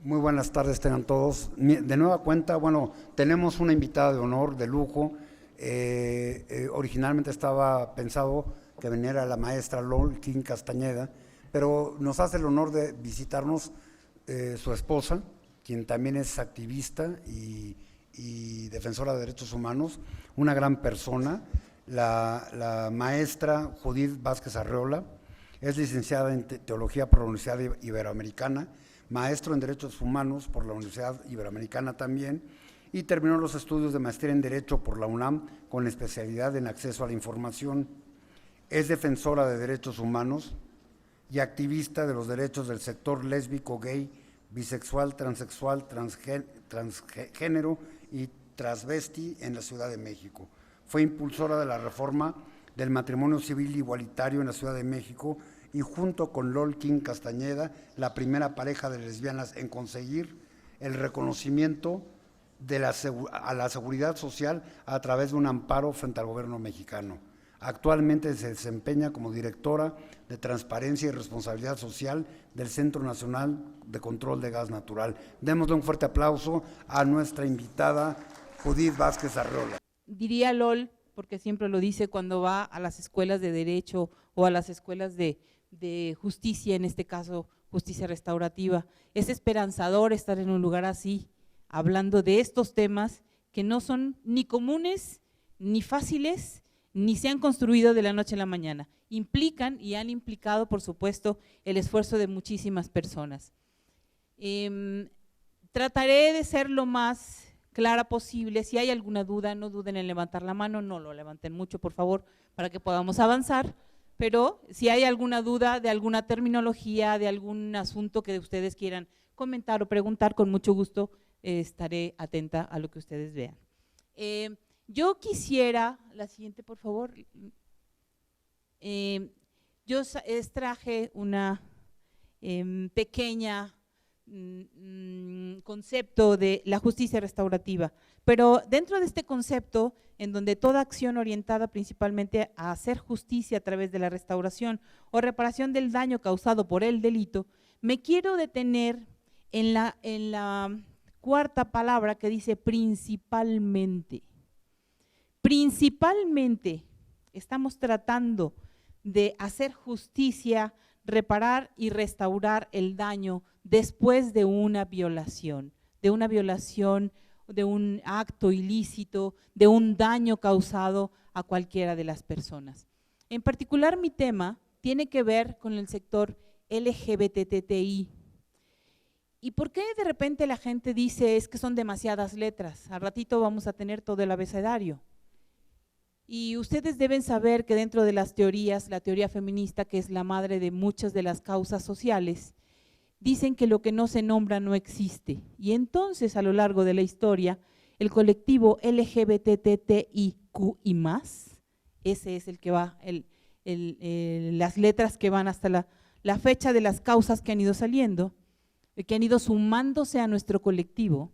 Muy buenas tardes tengan todos. De nueva cuenta, bueno, tenemos una invitada de honor, de lujo. Originalmente estaba pensado que viniera la maestra Lol King Castañeda, pero nos hace el honor de visitarnos su esposa, quien también es activista y defensora de derechos humanos, una gran persona, la maestra Judith Vázquez Arreola. Es licenciada en Teología por la Universidad Iberoamericana, maestro en Derechos Humanos por la Universidad Iberoamericana también, y terminó los estudios de maestría en Derecho por la UNAM con especialidad en acceso a la información. Es defensora de derechos humanos y activista de los derechos del sector lésbico, gay, bisexual, transexual, transgénero y transvesti en la Ciudad de México. Fue impulsora de la reforma del matrimonio civil igualitario en la Ciudad de México y junto con Lol King Castañeda, la primera pareja de lesbianas en conseguir el reconocimiento de a la seguridad social a través de un amparo frente al gobierno mexicano. Actualmente se desempeña como directora de Transparencia y Responsabilidad Social del Centro Nacional de Control de Gas Natural. Démosle un fuerte aplauso a nuestra invitada Judith Vázquez Arreola. Diría Lol, porque siempre lo dice cuando va a las escuelas de derecho o a las escuelas de justicia, en este caso justicia restaurativa, es esperanzador estar en un lugar así, hablando de estos temas que no son ni comunes, ni fáciles, ni se han construido de la noche a la mañana. Implican y han implicado, por supuesto, el esfuerzo de muchísimas personas. Trataré de ser lo más clara posible. Si hay alguna duda, no duden en levantar la mano, no lo levanten mucho, por favor, para que podamos avanzar, pero si hay alguna duda de alguna terminología, de algún asunto que ustedes quieran comentar o preguntar, con mucho gusto estaré atenta a lo que ustedes vean. Yo quisiera, la siguiente por favor, yo traje una pequeña concepto de la justicia restaurativa, pero dentro de este concepto, en donde toda acción orientada principalmente a hacer justicia a través de la restauración o reparación del daño causado por el delito, me quiero detener en la cuarta palabra que dice principalmente. Principalmente estamos tratando de hacer justicia, reparar y restaurar el daño después de una violación, de un acto ilícito, de un daño causado a cualquiera de las personas. En particular, mi tema tiene que ver con el sector LGBTTI. ¿Y por qué de repente la gente dice es que son demasiadas letras? Al ratito vamos a tener todo el abecedario. Y ustedes deben saber que dentro de las teorías, la teoría feminista, que es la madre de muchas de las causas sociales, dicen que lo que no se nombra no existe. Y entonces, a lo largo de la historia, el colectivo LGBTTIQ y más, ese es el que va, las letras que van hasta la fecha de las causas que han ido saliendo, que han ido sumándose a nuestro colectivo,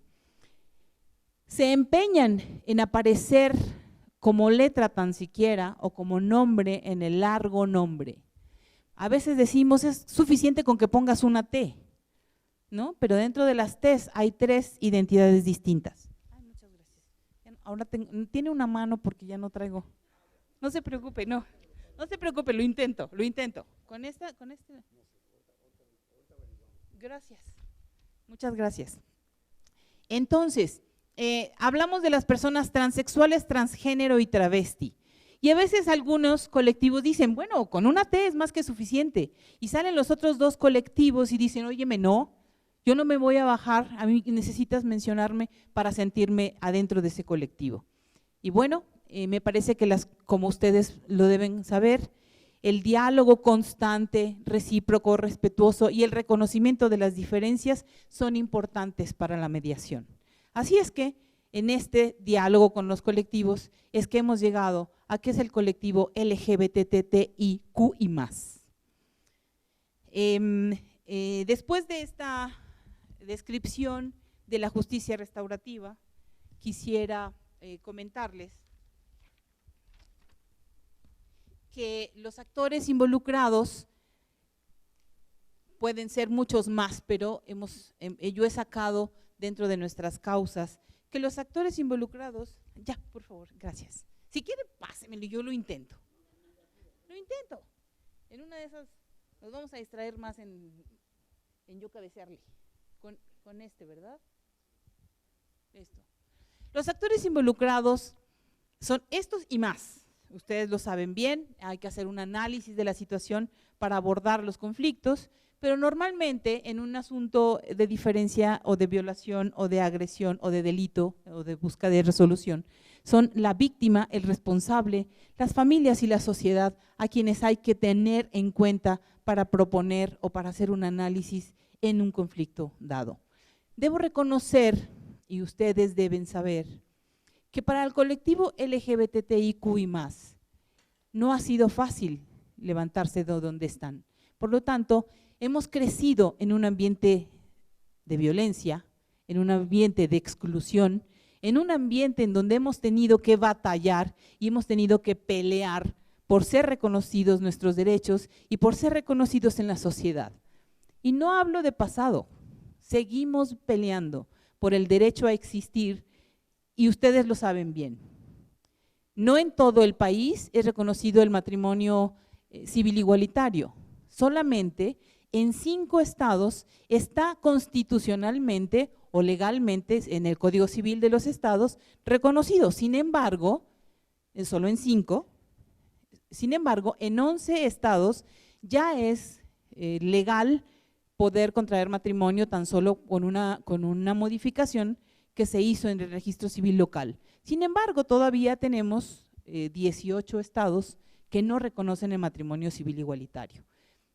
se empeñan en aparecer como letra tan siquiera o como nombre en el largo nombre. A veces decimos es suficiente con que pongas una T, ¿no? Pero dentro de las T's hay 3 identidades distintas. Ay, muchas gracias. Ahora tiene una mano porque ya no traigo. No se preocupe, no se preocupe, lo intento. Con este. Gracias. Muchas gracias. Entonces, hablamos de las personas transexuales, transgénero y travesti. Y a veces algunos colectivos dicen, bueno, con una T es más que suficiente. Y salen los otros 2 colectivos y dicen, óyeme, no, yo no me voy a bajar, a mí necesitas mencionarme para sentirme adentro de ese colectivo. Y bueno, me parece que como ustedes lo deben saber, el diálogo constante, recíproco, respetuoso y el reconocimiento de las diferencias son importantes para la mediación. Así es que en este diálogo con los colectivos es que hemos llegado a que es el colectivo LGBTTIQ y más. Después de esta descripción de la justicia restaurativa, quisiera comentarles que los actores involucrados pueden ser muchos más, pero yo he sacado dentro de nuestras causas que los actores involucrados, ya, por favor, gracias. Si quiere, pásemelo, yo lo intento. Lo intento. En una de esas nos vamos a distraer más en yo cabecearle. Con este, ¿verdad? Esto. Los actores involucrados son estos y más. Ustedes lo saben bien, hay que hacer un análisis de la situación para abordar los conflictos, pero normalmente en un asunto de diferencia o de violación o de agresión o de delito o de busca de resolución, son la víctima, el responsable, las familias y la sociedad a quienes hay que tener en cuenta para proponer o para hacer un análisis en un conflicto dado. Debo reconocer, y ustedes deben saber, que para el colectivo LGBTIQ+, no ha sido fácil levantarse de donde están. Por lo tanto, hemos crecido en un ambiente de violencia, en un ambiente de exclusión, en un ambiente en donde hemos tenido que batallar y hemos tenido que pelear por ser reconocidos nuestros derechos y por ser reconocidos en la sociedad. Y no hablo de pasado, seguimos peleando por el derecho a existir y ustedes lo saben bien. No en todo el país es reconocido el matrimonio civil igualitario, solamente en 5 estados está constitucionalmente o legalmente en el Código Civil de los estados reconocido. Sin embargo, solo en 5, sin embargo, en 11 estados ya es legal poder contraer matrimonio tan solo con una modificación que se hizo en el registro civil local. Sin embargo, todavía tenemos 18 estados que no reconocen el matrimonio civil igualitario.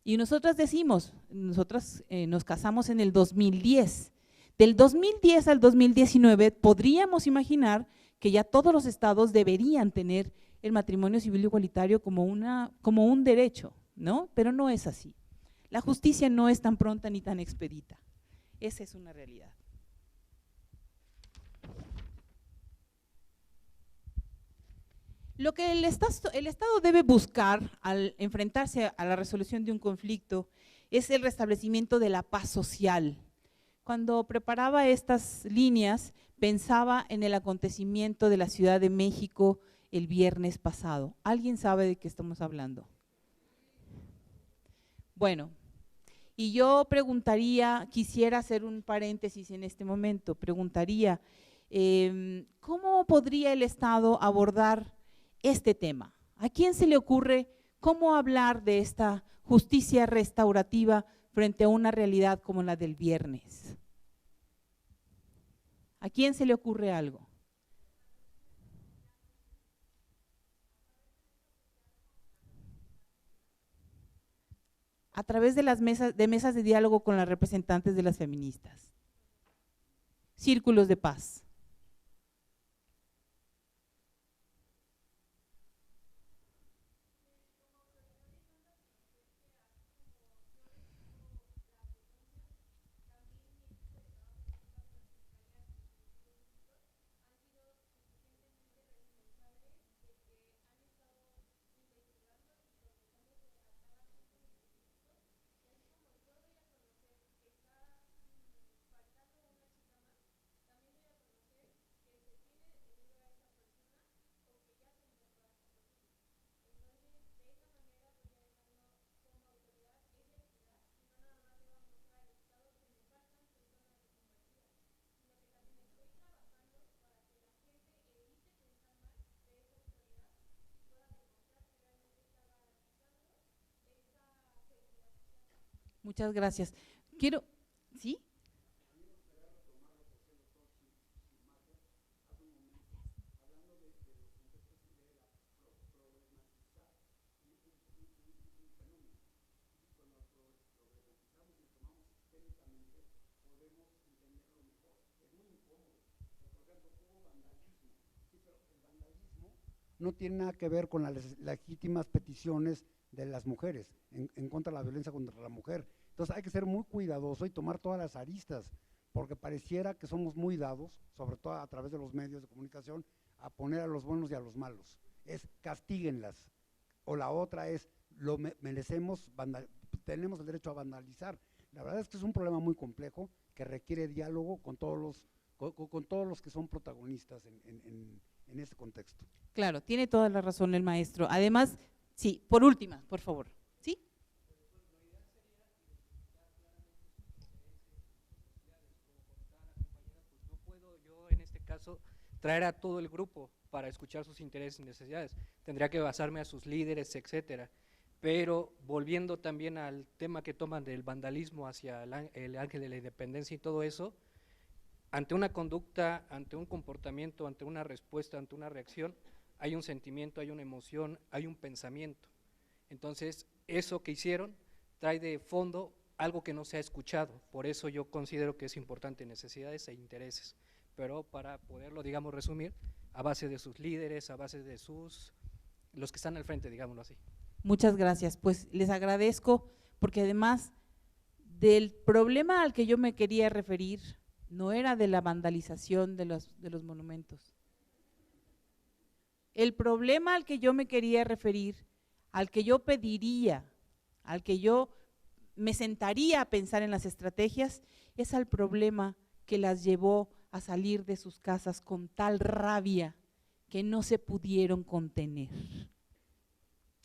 Y nosotras decimos, nosotras nos casamos en el 2010. Del 2010 al 2019 podríamos imaginar que ya todos los estados deberían tener el matrimonio civil igualitario como un derecho, ¿no? Pero no es así. La justicia no es tan pronta ni tan expedita. Esa es una realidad. Lo que el Estado debe buscar al enfrentarse a la resolución de un conflicto es el restablecimiento de la paz social. Cuando preparaba estas líneas, pensaba en el acontecimiento de la Ciudad de México el viernes pasado. ¿Alguien sabe de qué estamos hablando? Bueno, y yo preguntaría, quisiera hacer un paréntesis en este momento, preguntaría, ¿cómo podría el Estado abordar este tema? ¿A quién se le ocurre cómo hablar de esta justicia restaurativa frente a una realidad como la del viernes? ¿A quién se le ocurre algo? A través de las mesas de diálogo con las representantes de las feministas. Círculos de paz. Muchas gracias. ¿Sí? No tiene nada que ver con las legítimas peticiones de las mujeres en contra de la violencia contra la mujer. Entonces hay que ser muy cuidadoso y tomar todas las aristas, porque pareciera que somos muy dados, sobre todo a través de los medios de comunicación, a poner a los buenos y a los malos. Es castíguenlas. O la otra es, merecemos, tenemos el derecho a vandalizar. La verdad es que es un problema muy complejo que requiere diálogo con todos los que son protagonistas en este contexto. Claro, tiene toda la razón el maestro. Además, sí, por última, por favor. ¿Sí? No puedo yo en este caso traer a todo el grupo para escuchar sus intereses y necesidades. Tendría que basarme a sus líderes, etcétera. Pero volviendo también al tema que toman del vandalismo hacia el ángel de la independencia y todo eso, ante una conducta, ante un comportamiento, ante una respuesta, ante una reacción, hay un sentimiento, hay una emoción, hay un pensamiento. Entonces, eso que hicieron trae de fondo algo que no se ha escuchado. Por eso yo considero que es importante necesidades e intereses. Pero para poderlo, digamos, resumir, a base de sus líderes, a base de los que están al frente, digámoslo así. Muchas gracias. Pues les agradezco porque además del problema al que yo me quería referir, no era de la vandalización de los monumentos. El problema al que yo me quería referir, al que yo pediría, al que yo me sentaría a pensar en las estrategias, es al problema que las llevó a salir de sus casas con tal rabia que no se pudieron contener.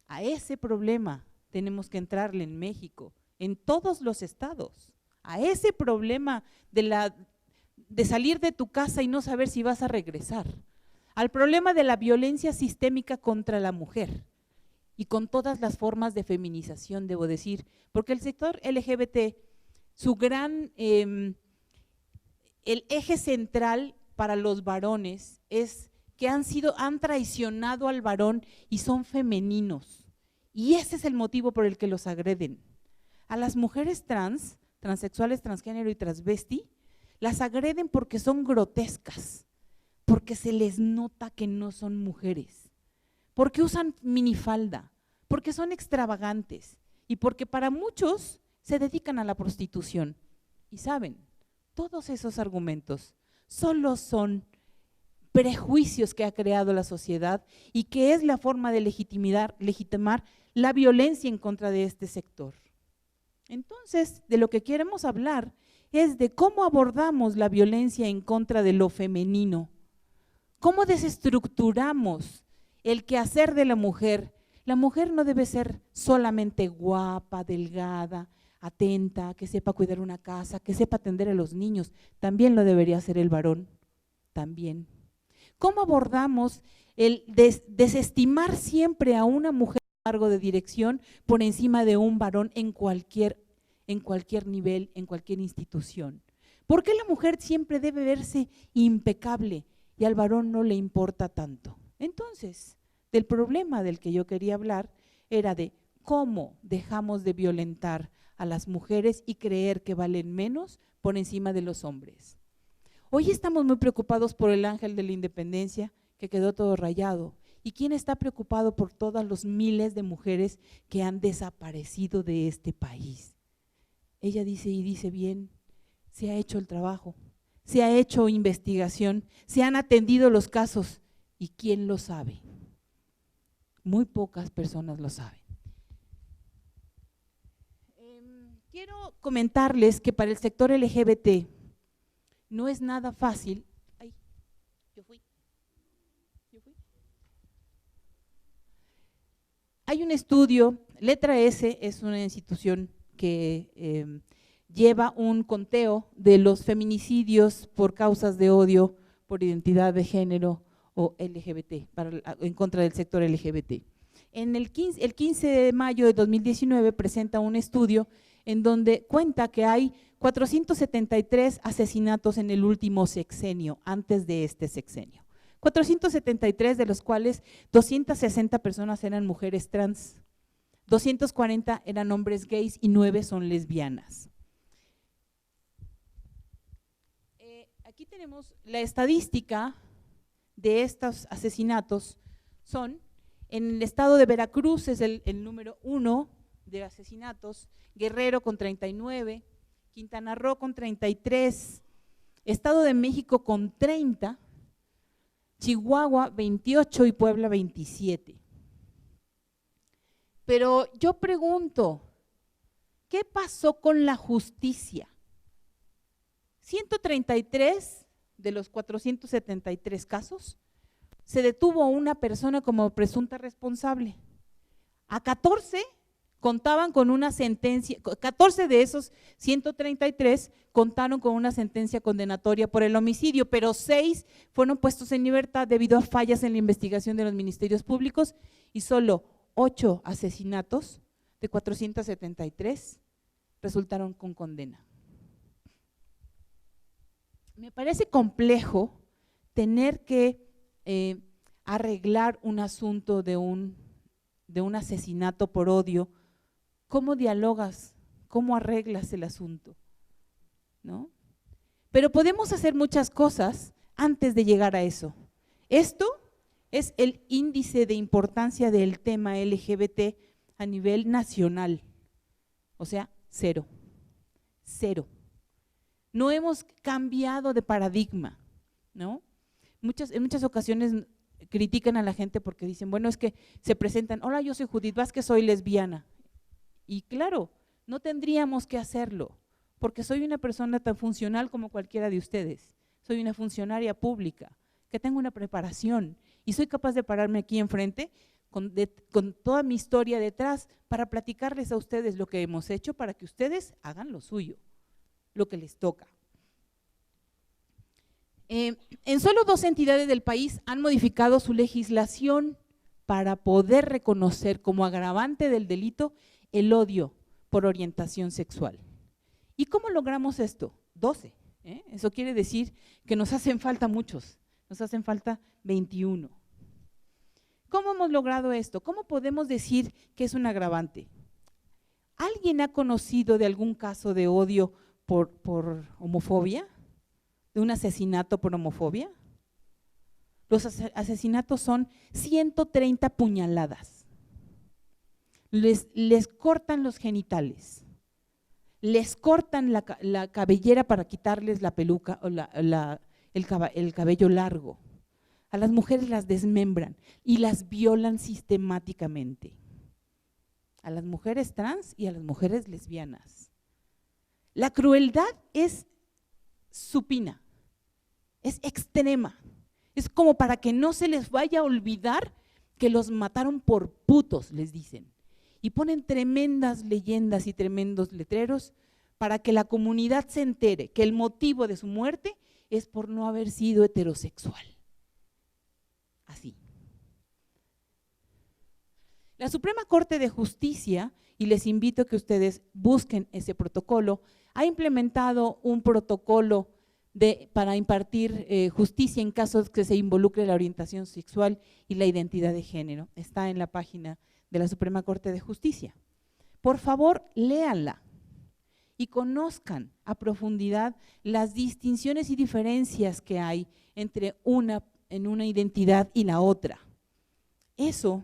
A ese problema tenemos que entrarle en México, en todos los estados, a ese problema de salir de tu casa y no saber si vas a regresar, al problema de la violencia sistémica contra la mujer y con todas las formas de feminización, debo decir, porque el sector LGBT, el eje central para los varones es que han traicionado al varón y son femeninos. Y ese es el motivo por el que los agreden. A las mujeres transexuales, transgénero y transvesti, las agreden porque son grotescas, porque se les nota que no son mujeres, porque usan minifalda, porque son extravagantes y porque para muchos se dedican a la prostitución. Y saben, todos esos argumentos solo son prejuicios que ha creado la sociedad y que es la forma de legitimar la violencia en contra de este sector. Entonces, de lo que queremos hablar es de cómo abordamos la violencia en contra de lo femenino, cómo desestructuramos el quehacer de la mujer. La mujer no debe ser solamente guapa, delgada, atenta, que sepa cuidar una casa, que sepa atender a los niños, también lo debería hacer el varón, también. ¿Cómo abordamos el desestimar siempre a una mujer a cargo de dirección por encima de un varón en cualquier nivel, en cualquier institución? ¿Por qué la mujer siempre debe verse impecable y al varón no le importa tanto? Entonces, del problema del que yo quería hablar era de cómo dejamos de violentar a las mujeres y creer que valen menos por encima de los hombres. Hoy estamos muy preocupados por el ángel de la independencia que quedó todo rayado. ¿Y quién está preocupado por todos los miles de mujeres que han desaparecido de este país? Ella dice y dice bien, se ha hecho el trabajo, se ha hecho investigación, se han atendido los casos. ¿Y quién lo sabe? Muy pocas personas lo saben. Quiero comentarles que para el sector LGBT no es nada fácil. Ay, yo fui. Hay un estudio, Letra S es una institución que lleva un conteo de los feminicidios por causas de odio, por identidad de género o LGBT, en contra del sector LGBT. El 15 de mayo de 2019 presenta un estudio en donde cuenta que hay 473 asesinatos en el último sexenio, antes de este sexenio. 473 de los cuales 260 personas eran mujeres trans, 240 eran hombres gays y 9 son lesbianas. Aquí tenemos la estadística de estos asesinatos. Son, en el estado de Veracruz es el número 1 de asesinatos, Guerrero con 39, Quintana Roo con 33, Estado de México con 30, Chihuahua 28 y Puebla 27. Pero yo pregunto, ¿qué pasó con la justicia? 133 de los 473 casos se detuvo a una persona como presunta responsable. A 14 contaban con una sentencia, 14 de esos 133 contaron con una sentencia condenatoria por el homicidio, pero 6 fueron puestos en libertad debido a fallas en la investigación de los ministerios públicos y solo 8 asesinatos de 473 resultaron con condena. Me parece complejo tener que arreglar un asunto de un asesinato por odio. ¿Cómo dialogas? ¿Cómo arreglas el asunto? ¿No? Pero podemos hacer muchas cosas antes de llegar a eso. Esto es el índice de importancia del tema LGBT a nivel nacional, o sea, 0, 0. No hemos cambiado de paradigma, ¿no? En muchas ocasiones critican a la gente porque dicen, bueno, es que se presentan, hola, yo soy Judith Vázquez, soy lesbiana. Y claro, no tendríamos que hacerlo, porque soy una persona tan funcional como cualquiera de ustedes. Soy una funcionaria pública, que tengo una preparación y soy capaz de pararme aquí enfrente con toda mi historia detrás para platicarles a ustedes lo que hemos hecho para que ustedes hagan lo suyo, lo que les toca. En solo 2 entidades del país han modificado su legislación para poder reconocer como agravante del delito el odio por orientación sexual. ¿Y cómo logramos esto? 12. Eso quiere decir que nos hacen falta muchos, nos hacen falta 21. ¿Cómo hemos logrado esto? ¿Cómo podemos decir que es un agravante? ¿Alguien ha conocido de algún caso de odio por homofobia? ¿De un asesinato por homofobia? Los asesinatos son 130 puñaladas. Les cortan los genitales, les cortan la cabellera para quitarles la peluca o el cabello largo. A las mujeres las desmembran y las violan sistemáticamente. A las mujeres trans y a las mujeres lesbianas. La crueldad es supina, es extrema. Es como para que no se les vaya a olvidar que los mataron por putos, les dicen. Y ponen tremendas leyendas y tremendos letreros para que la comunidad se entere que el motivo de su muerte es por no haber sido heterosexual. Así. La Suprema Corte de Justicia, y les invito a que ustedes busquen ese protocolo, ha implementado un protocolo para impartir justicia en casos que se involucre la orientación sexual y la identidad de género. Está en la página de la Suprema Corte de Justicia. Por favor, léanla y conozcan a profundidad las distinciones y diferencias que hay entre una identidad y la otra. Eso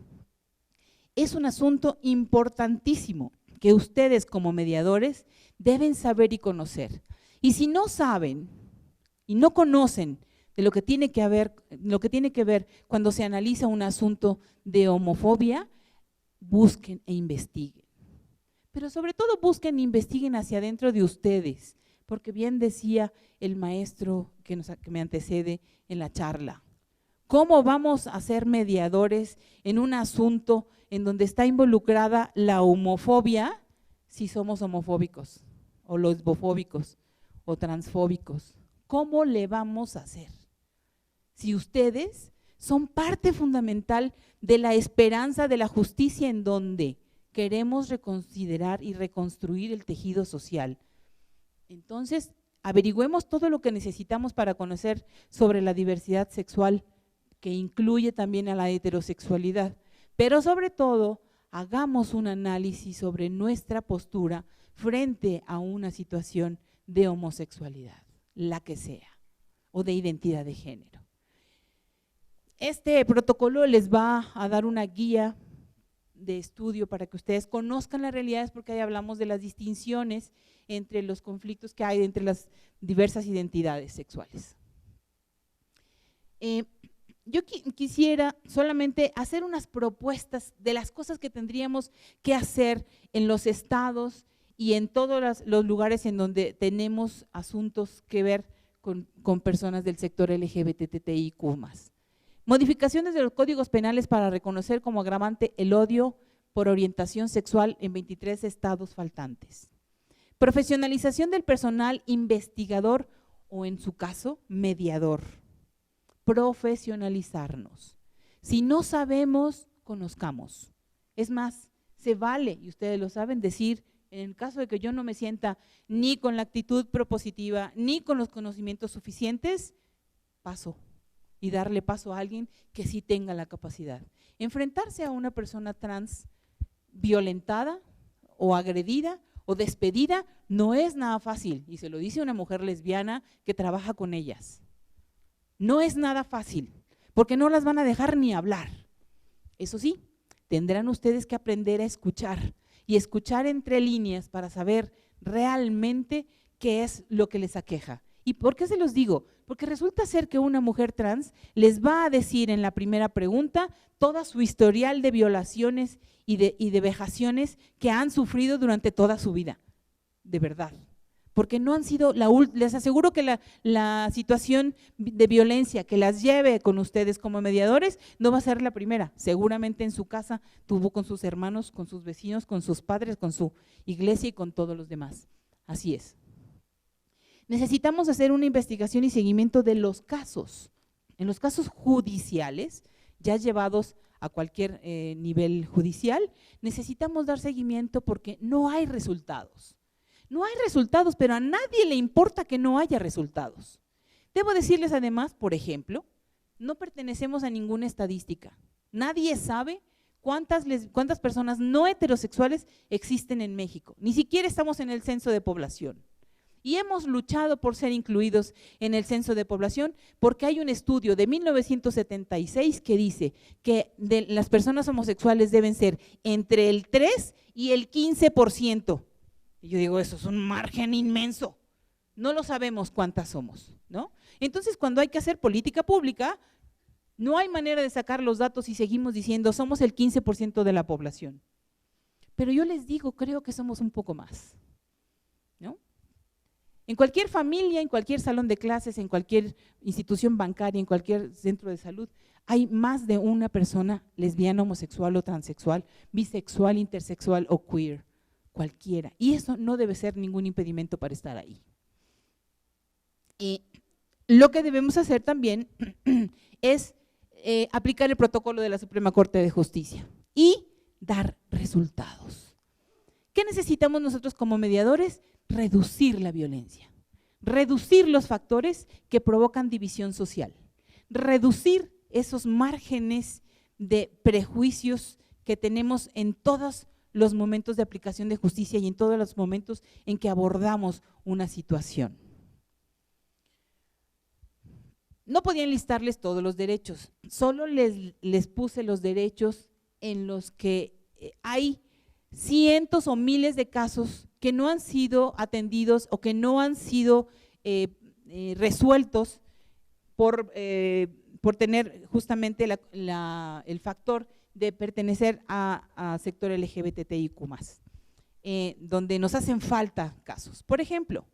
es un asunto importantísimo que ustedes como mediadores deben saber y conocer. Y si no saben y no conocen de lo que tiene que ver cuando se analiza un asunto de homofobia, busquen e investiguen. Pero sobre todo busquen e investiguen hacia adentro de ustedes, porque bien decía el maestro que me antecede en la charla, ¿cómo vamos a ser mediadores en un asunto en donde está involucrada la homofobia si somos homofóbicos o lesbofóbicos o transfóbicos? ¿Cómo le vamos a hacer? Si ustedes son parte fundamental de la esperanza de la justicia en donde queremos reconsiderar y reconstruir el tejido social. Entonces, averigüemos todo lo que necesitamos para conocer sobre la diversidad sexual, que incluye también a la heterosexualidad, pero sobre todo, hagamos un análisis sobre nuestra postura frente a una situación de homosexualidad, la que sea, o de identidad de género. Este protocolo les va a dar una guía de estudio para que ustedes conozcan las realidades, porque ahí hablamos de las distinciones entre los conflictos que hay entre las diversas identidades sexuales. Yo quisiera solamente hacer unas propuestas de las cosas que tendríamos que hacer en los estados y en todos los lugares en donde tenemos asuntos que ver con personas del sector LGBTIQ+. Modificaciones de los códigos penales para reconocer como agravante el odio por orientación sexual en 23 estados faltantes. Profesionalización del personal investigador o, en su caso, mediador. Profesionalizarnos. Si no sabemos, conozcamos. Es más, se vale, y ustedes lo saben, decir, en el caso de que yo no me sienta ni con la actitud propositiva, ni con los conocimientos suficientes, paso. Y darle paso a alguien que sí tenga la capacidad. Enfrentarse a una persona trans violentada o agredida o despedida no es nada fácil, y se lo dice una mujer lesbiana que trabaja con ellas. No es nada fácil, porque no las van a dejar ni hablar. Eso sí, tendrán ustedes que aprender a escuchar y escuchar entre líneas para saber realmente qué es lo que les aqueja. ¿Y por qué se los digo? Porque resulta ser que una mujer trans les va a decir en la primera pregunta toda su historial de violaciones y de vejaciones que han sufrido durante toda su vida, de verdad. Porque no han sido, les aseguro que la situación de violencia que las lleve con ustedes como mediadores no va a ser la primera. Seguramente en su casa tuvo con sus hermanos, con sus vecinos, con sus padres, con su iglesia y con todos los demás. Así es. Necesitamos hacer una investigación y seguimiento de los casos. En los casos judiciales, ya llevados a cualquier nivel judicial, necesitamos dar seguimiento porque no hay resultados. No hay resultados, pero a nadie le importa que no haya resultados. Debo decirles además, por ejemplo, no pertenecemos a ninguna estadística. Nadie sabe cuántas personas no heterosexuales existen en México. Ni siquiera estamos en el censo de población. Y hemos luchado por ser incluidos en el censo de población porque hay un estudio de 1976 que dice que las personas homosexuales deben ser entre el 3 y el 15%. Y yo digo, eso es un margen inmenso. No lo sabemos cuántas somos, ¿no? Entonces, cuando hay que hacer política pública, no hay manera de sacar los datos y seguimos diciendo somos el 15% de la población. Pero yo les digo, creo que somos un poco más, ¿no? En cualquier familia, en cualquier salón de clases, en cualquier institución bancaria, en cualquier centro de salud, hay más de una persona lesbiana, homosexual o transexual, bisexual, intersexual o queer, cualquiera. Y eso no debe ser ningún impedimento para estar ahí. Y lo que debemos hacer también es aplicar el protocolo de la Suprema Corte de Justicia y dar resultados. ¿Qué necesitamos nosotros como mediadores? Reducir la violencia, reducir los factores que provocan división social, reducir esos márgenes de prejuicios que tenemos en todos los momentos de aplicación de justicia y en todos los momentos en que abordamos una situación. No podía enlistarles todos los derechos, solo les puse los derechos en los que hay cientos o miles de casos que no han sido atendidos o que no han sido resueltos por tener justamente el factor de pertenecer a sector LGBTIQ+, donde nos hacen falta casos. Por ejemplo,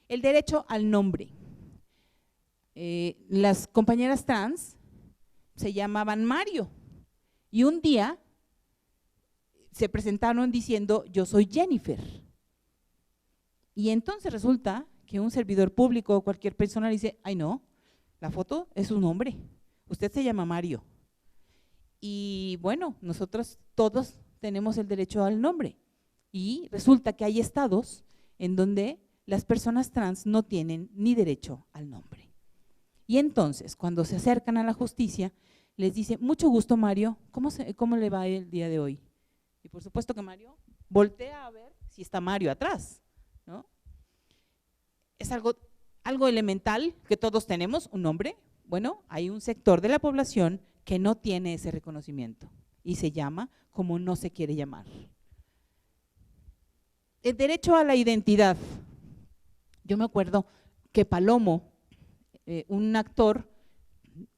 el derecho al nombre. Las compañeras trans se llamaban Mario y un día se presentaron diciendo yo soy Jennifer. Y entonces resulta que un servidor público o cualquier persona dice, ay no, la foto es su nombre, usted se llama Mario. Y bueno, nosotros todos tenemos el derecho al nombre y resulta que hay estados en donde las personas trans no tienen ni derecho al nombre. Y entonces cuando se acercan a la justicia les dice, mucho gusto Mario, ¿cómo le va el día de hoy? Y por supuesto que Mario voltea a ver si está Mario atrás, ¿no? Es algo elemental que todos tenemos, un nombre. Bueno, hay un sector de la población que no tiene ese reconocimiento y se llama como no se quiere llamar. El derecho a la identidad. Yo me acuerdo que Palomo, un actor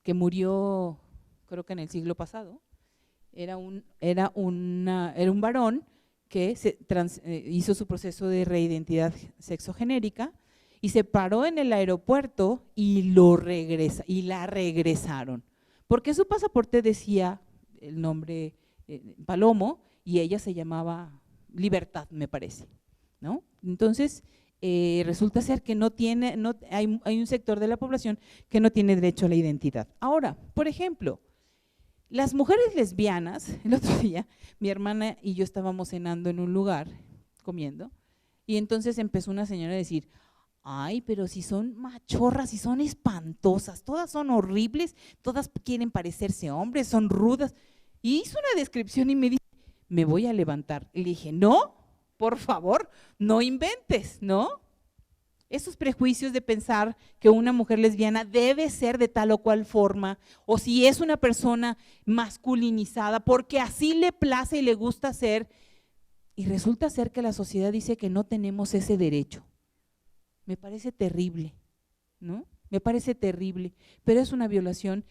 que murió creo que en el siglo pasado, era un varón que hizo su proceso de reidentidad sexogenérica y se paró en el aeropuerto y la regresaron, porque su pasaporte decía el nombre Palomo y ella se llamaba Libertad, me parece, ¿no? Entonces, resulta ser que hay un sector de la población que no tiene derecho a la identidad. Ahora, por ejemplo, las mujeres lesbianas, el otro día mi hermana y yo estábamos cenando en un lugar, comiendo, y entonces empezó una señora a decir, ay, pero si son machorras, si son espantosas, todas son horribles, todas quieren parecerse hombres, son rudas. Y hizo una descripción y me dice, me voy a levantar. Y le dije, no, por favor, no inventes, ¿no? Esos prejuicios de pensar que una mujer lesbiana debe ser de tal o cual forma, o si es una persona masculinizada, porque así le place y le gusta ser, y resulta ser que la sociedad dice que no tenemos ese derecho. Me parece terrible, ¿no? Me parece terrible, pero es una violación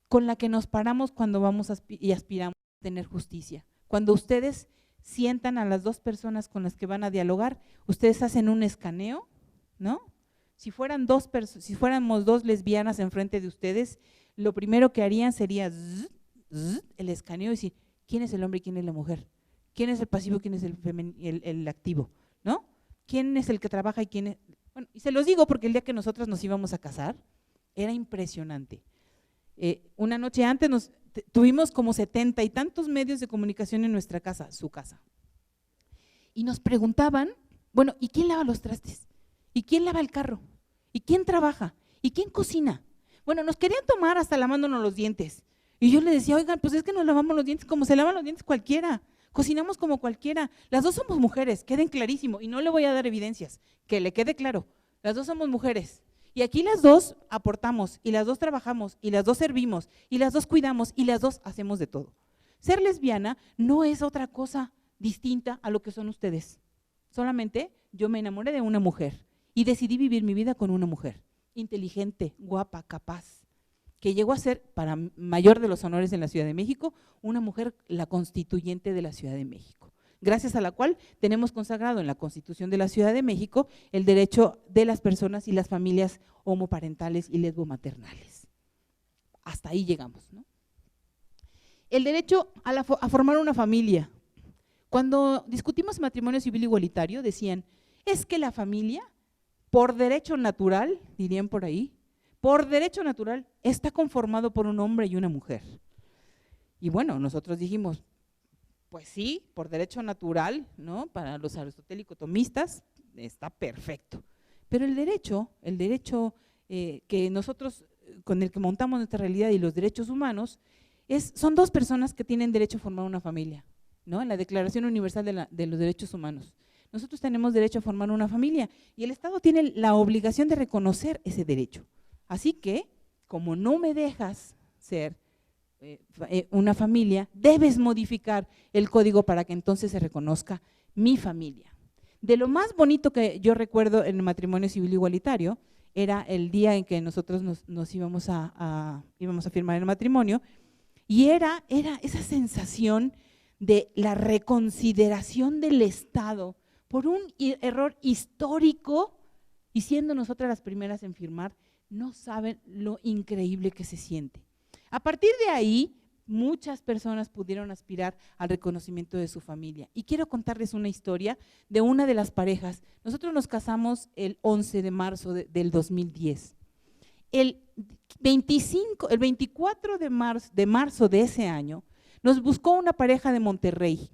con la que nos paramos cuando vamos y aspiramos a tener justicia. Cuando ustedes sientan a las dos personas con las que van a dialogar, ustedes hacen un escaneo, ¿no? Si fuéramos dos lesbianas enfrente de ustedes, lo primero que harían sería el escaneo y decir, ¿quién es el hombre y quién es la mujer? ¿Quién es el pasivo y quién es el activo? ¿No? ¿Quién es el que trabaja y quién es? Bueno, y se los digo porque el día que nosotras nos íbamos a casar, era impresionante. Una noche antes tuvimos como 70 y tantos medios de comunicación en nuestra casa, su casa. Y nos preguntaban, bueno, ¿y quién lava los trastes? ¿Y quién lava el carro? ¿Y quién trabaja? ¿Y quién cocina? Bueno, nos querían tomar hasta lavándonos los dientes. Y yo le decía, oigan, pues es que nos lavamos los dientes como se lavan los dientes cualquiera. Cocinamos como cualquiera. Las dos somos mujeres, queden clarísimo. Y no le voy a dar evidencias, que le quede claro. Las dos somos mujeres. Y aquí las dos aportamos, y las dos trabajamos, y las dos servimos, y las dos cuidamos, y las dos hacemos de todo. Ser lesbiana no es otra cosa distinta a lo que son ustedes. Solamente yo me enamoré de una mujer y decidí vivir mi vida con una mujer inteligente, guapa, capaz, que llegó a ser, para mayor de los honores en la Ciudad de México, una mujer la constituyente de la Ciudad de México, gracias a la cual tenemos consagrado en la Constitución de la Ciudad de México el derecho de las personas y las familias homoparentales y lesbomaternales. Hasta ahí llegamos, ¿no? El derecho a formar una familia. Cuando discutimos matrimonio civil igualitario, decían, es que la familia, por derecho natural, dirían por ahí, por derecho natural, está conformado por un hombre y una mujer. Y bueno, nosotros dijimos, pues sí, por derecho natural, ¿no? Para los aristotélico-tomistas está perfecto. Pero el derecho que nosotros, con el que montamos nuestra realidad y los derechos humanos, son dos personas que tienen derecho a formar una familia, ¿no? En la Declaración Universal de los Derechos Humanos. Nosotros tenemos derecho a formar una familia y el Estado tiene la obligación de reconocer ese derecho. Así que, como no me dejas ser una familia, debes modificar el código para que entonces se reconozca mi familia. De lo más bonito que yo recuerdo en el matrimonio civil igualitario era el día en que nosotros nos íbamos a firmar el matrimonio, y era esa sensación de la reconsideración del Estado por un error histórico, y siendo nosotras las primeras en firmar, no saben lo increíble que se siente. A partir de ahí, muchas personas pudieron aspirar al reconocimiento de su familia. Y quiero contarles una historia de una de las parejas. Nosotros nos casamos el 11 de marzo del 2010. El 24 de marzo de ese año, nos buscó una pareja de Monterrey.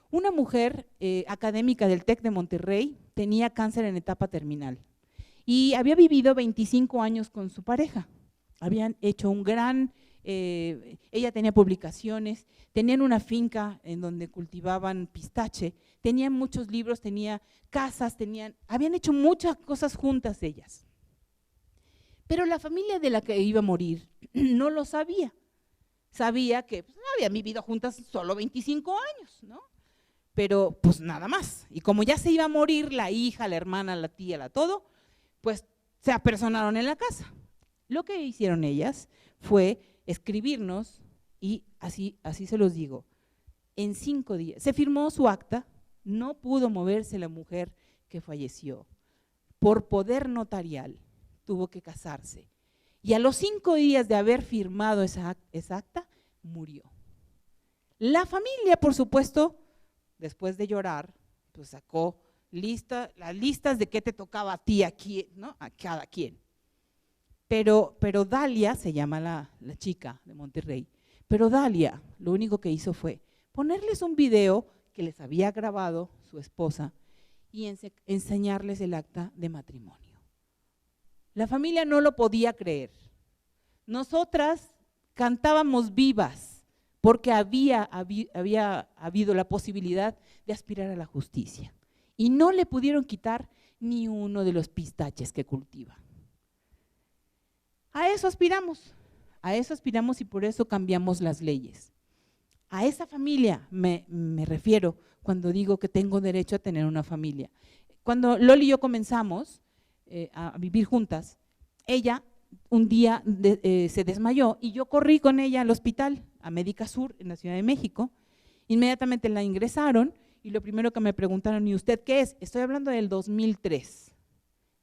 Una mujer académica del TEC de Monterrey, tenía cáncer en etapa terminal y había vivido 25 años con su pareja. Habían hecho ella tenía publicaciones, tenían una finca en donde cultivaban pistache, tenían muchos libros, tenía casas, habían hecho muchas cosas juntas ellas. Pero la familia de la que iba a morir no lo sabía. Sabía que pues, habían vivido juntas solo 25 años, ¿no? Pero pues nada más. Y como ya se iba a morir la hija, la hermana, la tía, todo, pues se apersonaron en la casa. Lo que hicieron ellas fue escribirnos, y así se los digo, en 5 días. Se firmó su acta, no pudo moverse la mujer que falleció. Por poder notarial tuvo que casarse. Y a los 5 días de haber firmado esa acta, murió. La familia, por supuesto, después de llorar, pues sacó las listas de qué te tocaba a ti, aquí, ¿no? A cada quien. Pero Dalia, se llama la chica de Monterrey, pero Dalia lo único que hizo fue ponerles un video que les había grabado su esposa y enseñarles el acta de matrimonio. La familia no lo podía creer. Nosotras cantábamos vivas porque había habido la posibilidad de aspirar a la justicia y no le pudieron quitar ni uno de los pistaches que cultiva. A eso aspiramos y por eso cambiamos las leyes. A esa familia me refiero cuando digo que tengo derecho a tener una familia. Cuando Loli y yo comenzamos a vivir juntas, ella un día se desmayó y yo corrí con ella al hospital, a Médica Sur, en la Ciudad de México. Inmediatamente la ingresaron y lo primero que me preguntaron, ¿y usted qué es? Estoy hablando del 2003.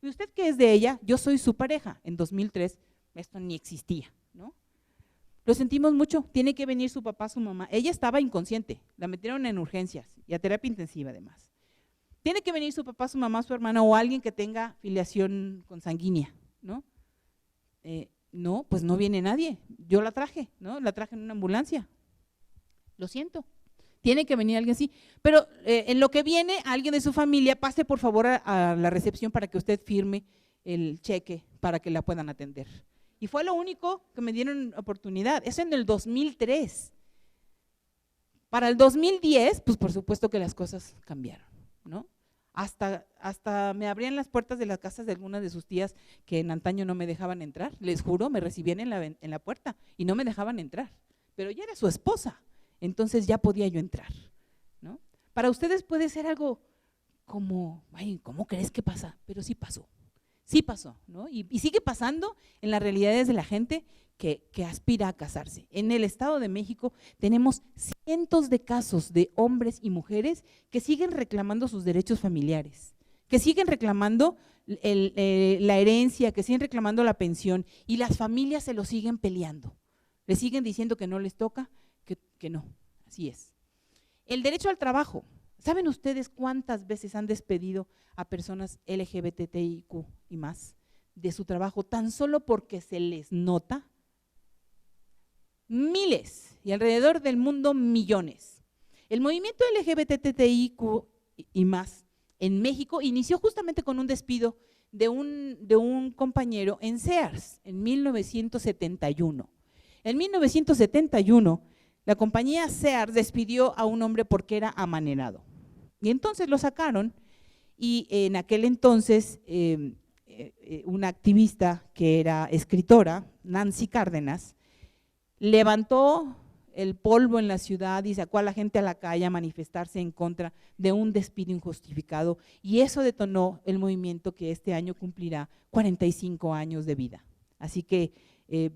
¿Y usted qué es de ella? Yo soy su pareja. En 2003 esto ni existía, ¿no? Lo sentimos mucho, tiene que venir su papá, su mamá. Ella estaba inconsciente, la metieron en urgencias y a terapia intensiva además. Tiene que venir su papá, su mamá, su hermana o alguien que tenga filiación consanguínea, ¿no? No, pues no viene nadie, yo la traje, ¿no? La traje en una ambulancia. Lo siento, tiene que venir alguien así. Pero en lo que viene alguien de su familia, pase por favor a la recepción para que usted firme el cheque para que la puedan atender. Y fue lo único que me dieron oportunidad, eso en el 2003. Para el 2010, pues por supuesto que las cosas cambiaron, ¿no? Hasta me abrían las puertas de las casas de algunas de sus tías que en antaño no me dejaban entrar, les juro, me recibían en la puerta y no me dejaban entrar, pero ya era su esposa, entonces ya podía yo entrar, ¿no? Para ustedes puede ser algo como, ay, ¿cómo crees que pasa? Pero sí pasó, ¿no? Y sigue pasando en las realidades de la gente que aspira a casarse. En el Estado de México tenemos cientos de casos de hombres y mujeres que siguen reclamando sus derechos familiares, que siguen reclamando la herencia, que siguen reclamando la pensión y las familias se lo siguen peleando. Le siguen diciendo que no les toca, que no, así es. El derecho al trabajo. ¿Saben ustedes cuántas veces han despedido a personas LGBTIQ y más de su trabajo tan solo porque se les nota? Miles y alrededor del mundo millones. El movimiento LGBTIQ y más en México inició justamente con un despido de un compañero en Sears en 1971. En 1971 la compañía Sears despidió a un hombre porque era amanerado. Y entonces lo sacaron y en aquel entonces una activista que era escritora, Nancy Cárdenas, levantó el polvo en la ciudad y sacó a la gente a la calle a manifestarse en contra de un despido injustificado y eso detonó el movimiento que este año cumplirá 45 años de vida. Así que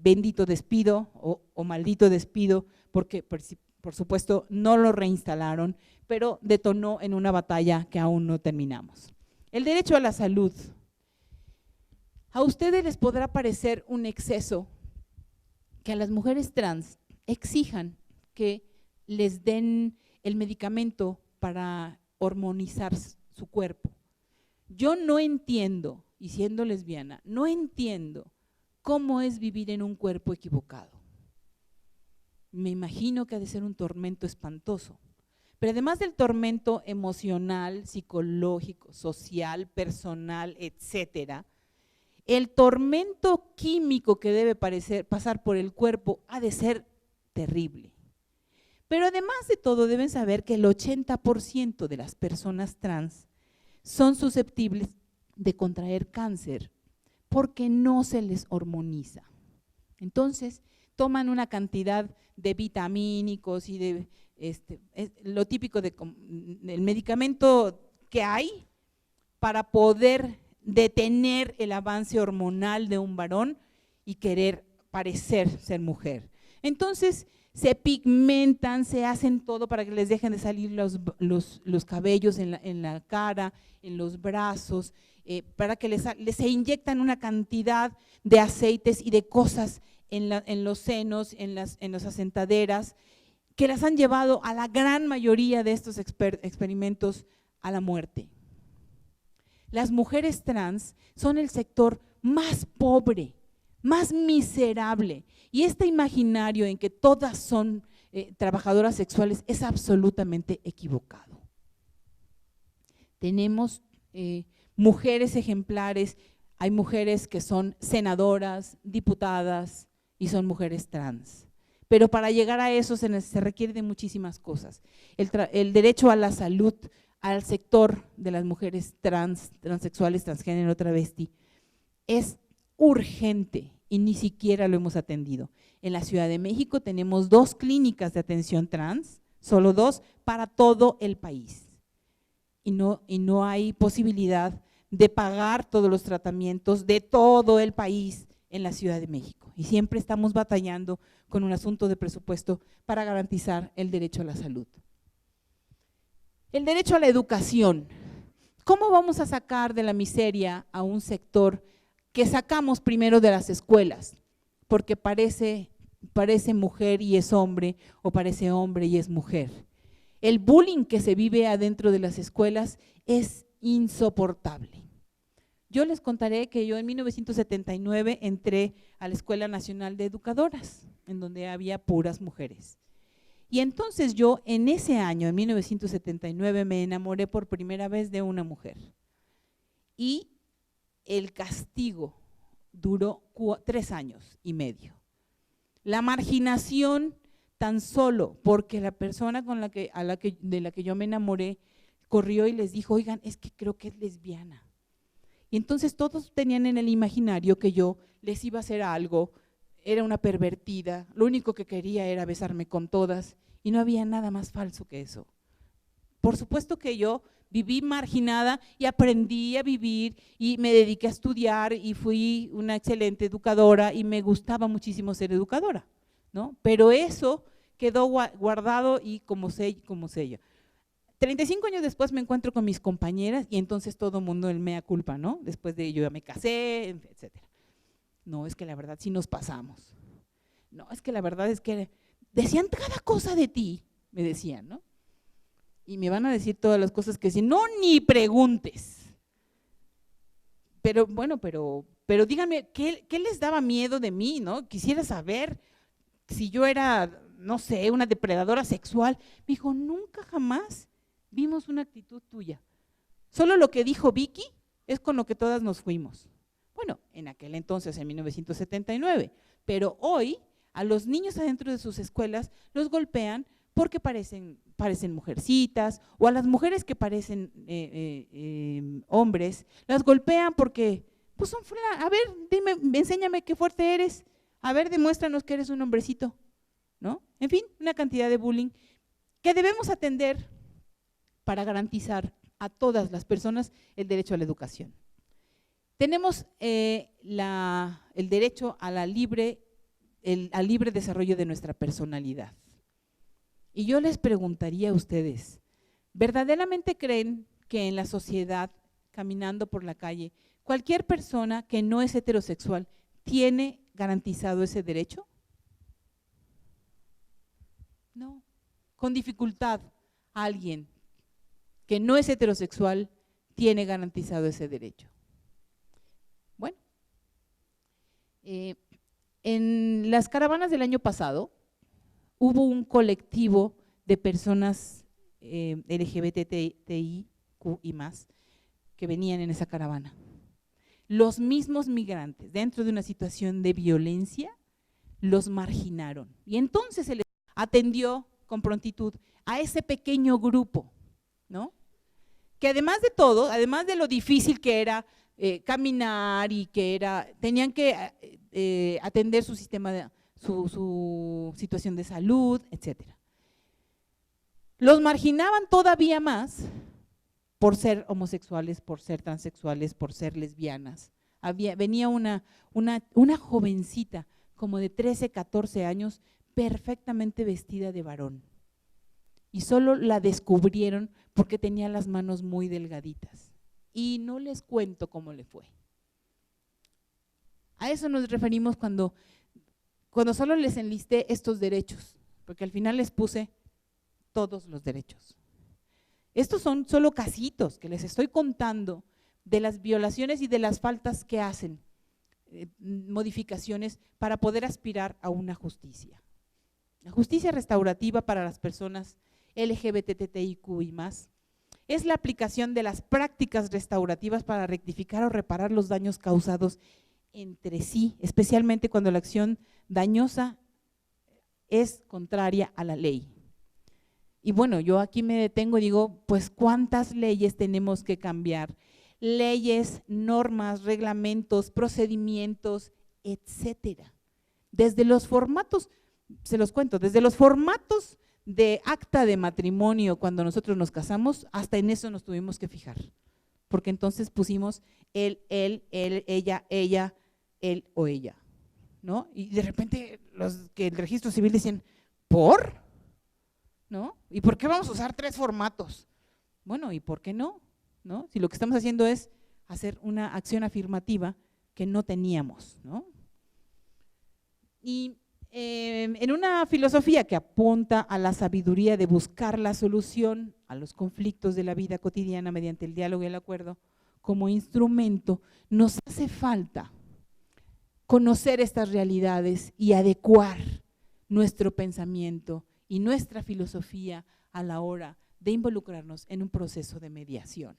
bendito despido o maldito despido porque por supuesto no lo reinstalaron, pero detonó en una batalla que aún no terminamos. El derecho a la salud. A ustedes les podrá parecer un exceso que a las mujeres trans exijan que les den el medicamento para hormonizar su cuerpo. Yo no entiendo, y siendo lesbiana, no entiendo cómo es vivir en un cuerpo equivocado. Me imagino que ha de ser un tormento espantoso, pero además del tormento emocional, psicológico, social, personal, etcétera, el tormento químico que debe pasar por el cuerpo ha de ser terrible. Pero además de todo deben saber que el 80% de las personas trans son susceptibles de contraer cáncer porque no se les hormoniza. Entonces toman una cantidad de vitamínicos y de lo típico del medicamento que hay para poder detener el avance hormonal de un varón y querer parecer ser mujer. Entonces se pigmentan, se hacen todo para que les dejen de salir los cabellos en la cara, en los brazos, para que se inyectan una cantidad de aceites y de cosas en los senos, en las asentaderas, que las han llevado a la gran mayoría de estos experimentos a la muerte. Las mujeres trans son el sector más pobre, más miserable, y este imaginario en que todas son trabajadoras sexuales es absolutamente equivocado. Tenemos mujeres ejemplares, hay mujeres que son senadoras, diputadas y son mujeres trans. Pero para llegar a eso se requiere de muchísimas cosas. El derecho a la salud, al sector de las mujeres transexuales, transgénero, travesti, es urgente y ni siquiera lo hemos atendido. En la Ciudad de México tenemos 2 clínicas de atención trans, solo 2 para todo el país. Y no hay posibilidad de pagar todos los tratamientos de todo el país en la Ciudad de México. Y siempre estamos batallando con un asunto de presupuesto para garantizar el derecho a la salud. El derecho a la educación. ¿Cómo vamos a sacar de la miseria a un sector que sacamos primero de las escuelas? Porque parece mujer y es hombre, o parece hombre y es mujer. El bullying que se vive adentro de las escuelas es insoportable. Yo les contaré que yo en 1979 entré a la Escuela Nacional de Educadoras, en donde había puras mujeres. Y entonces yo en ese año, en 1979, me enamoré por primera vez de una mujer. Y el castigo duró 3 años y medio. La marginación tan solo porque la persona de la que yo me enamoré corrió y les dijo, oigan, es que creo que es lesbiana. Y entonces todos tenían en el imaginario que yo les iba a hacer algo, era una pervertida, lo único que quería era besarme con todas y no había nada más falso que eso. Por supuesto que yo viví marginada y aprendí a vivir y me dediqué a estudiar y fui una excelente educadora y me gustaba muchísimo ser educadora, ¿no? Pero eso quedó guardado y como sello. 35 años después me encuentro con mis compañeras y entonces todo el mundo el mea culpa, ¿no? Después de yo ya me casé, etcétera. No, es que la verdad sí nos pasamos. No, es que la verdad es que decían cada cosa de ti, me decían, ¿no? Y me van a decir todas las cosas que decían, no, ni preguntes. Pero bueno, pero díganme, ¿qué les daba miedo de mí, no? Quisiera saber si yo era, no sé, una depredadora sexual. Me dijo, nunca jamás vimos una actitud tuya. Solo lo que dijo Vicky es con lo que todas nos fuimos. Bueno, en aquel entonces, en 1979, pero hoy a los niños adentro de sus escuelas los golpean porque parecen mujercitas, o a las mujeres que parecen hombres, las golpean porque, pues son, a ver, dime, enséñame qué fuerte eres, a ver, demuéstranos que eres un hombrecito, ¿no? En fin, una cantidad de bullying que debemos atender para garantizar a todas las personas el derecho a la educación. Tenemos el derecho a al libre desarrollo de nuestra personalidad. Y yo les preguntaría a ustedes, ¿verdaderamente creen que en la sociedad, caminando por la calle, cualquier persona que no es heterosexual tiene garantizado ese derecho? No, con dificultad alguien que no es heterosexual tiene garantizado ese derecho. Bueno, en las caravanas del año pasado hubo un colectivo de personas LGBTIQ y más que venían en esa caravana. Los mismos migrantes, dentro de una situación de violencia, los marginaron. Y entonces se les atendió con prontitud a ese pequeño grupo, ¿no? Que además de todo, además de lo difícil que era caminar y que tenían que atender su sistema su situación de salud, etcétera. Los marginaban todavía más por ser homosexuales, por ser transexuales, por ser lesbianas. Venía una jovencita como de 13, 14 años perfectamente vestida de varón. Y solo la descubrieron porque tenía las manos muy delgaditas. Y no les cuento cómo le fue. A eso nos referimos cuando solo les enlisté estos derechos, porque al final les puse todos los derechos. Estos son solo casitos que les estoy contando de las violaciones y de las faltas que hacen, modificaciones para poder aspirar a una justicia. La justicia restaurativa para las personas LGBTTIQ y más es la aplicación de las prácticas restaurativas para rectificar o reparar los daños causados entre sí, especialmente cuando la acción dañosa es contraria a la ley. Y bueno, yo aquí me detengo y digo, pues ¿cuántas leyes tenemos que cambiar? Leyes, normas, reglamentos, procedimientos, etcétera. Desde los formatos, se los cuento, desde los formatos de acta de matrimonio cuando nosotros nos casamos, hasta en eso nos tuvimos que fijar, porque entonces pusimos él, ella, él o ella, ¿no? Y de repente los que el registro civil dicen, ¿por? ¿No? ¿Y por qué vamos a usar 3 formatos? Bueno, ¿y por qué no? ¿No? Si lo que estamos haciendo es hacer una acción afirmativa que no teníamos, ¿no? Y en una filosofía que apunta a la sabiduría de buscar la solución a los conflictos de la vida cotidiana mediante el diálogo y el acuerdo como instrumento, nos hace falta conocer estas realidades y adecuar nuestro pensamiento y nuestra filosofía a la hora de involucrarnos en un proceso de mediación.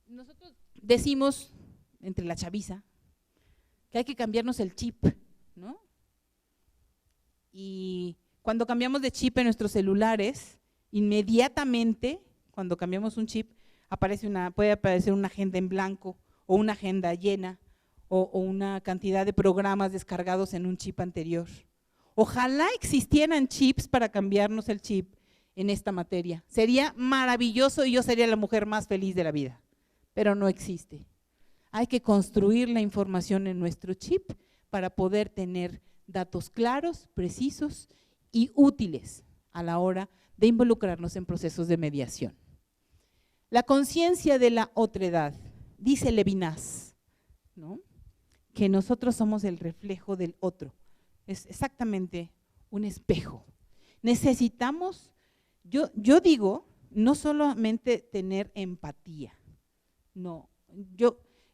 Nosotros decimos, entre la chaviza, que hay que cambiarnos el chip, ¿no? Y cuando cambiamos de chip en nuestros celulares, inmediatamente, cuando cambiamos un chip, puede aparecer una agenda en blanco o una agenda llena o una cantidad de programas descargados en un chip anterior. Ojalá existieran chips para cambiarnos el chip en esta materia. Sería maravilloso y yo sería la mujer más feliz de la vida, pero no existe. Hay que construir la información en nuestro chip para poder tener datos claros, precisos y útiles a la hora de involucrarnos en procesos de mediación. La conciencia de la otredad, dice Levinas, ¿no?, que nosotros somos el reflejo del otro. Es exactamente un espejo. Necesitamos, yo digo, no solamente tener empatía, no,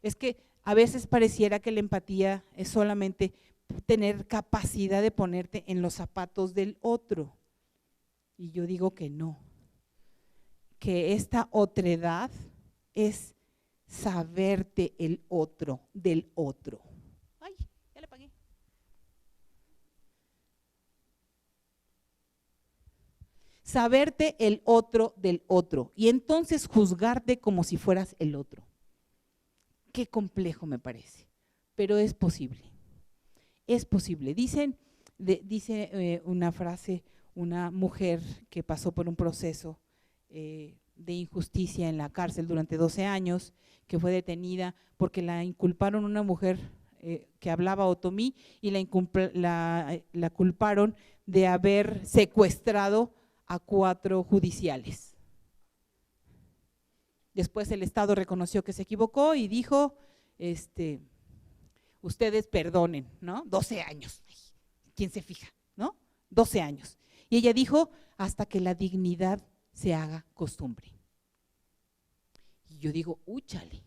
es que a veces pareciera que la empatía es solamente tener capacidad de ponerte en los zapatos del otro. Y yo digo que no, que esta otredad es saberte el otro del otro. Ay, ya le apagué. Saberte el otro del otro y entonces juzgarte como si fueras el otro. Qué complejo me parece, pero es posible. Es posible. Dice una frase, una mujer que pasó por un proceso de injusticia en la cárcel durante 12 años, que fue detenida porque la inculparon, una mujer que hablaba otomí, y la culparon de haber secuestrado a 4 judiciales. Después el Estado reconoció que se equivocó y dijo, ustedes perdonen, ¿no? 12 años, ¿quién se fija, no? 12 años. Y ella dijo, hasta que la dignidad se haga costumbre. Y yo digo, úchale,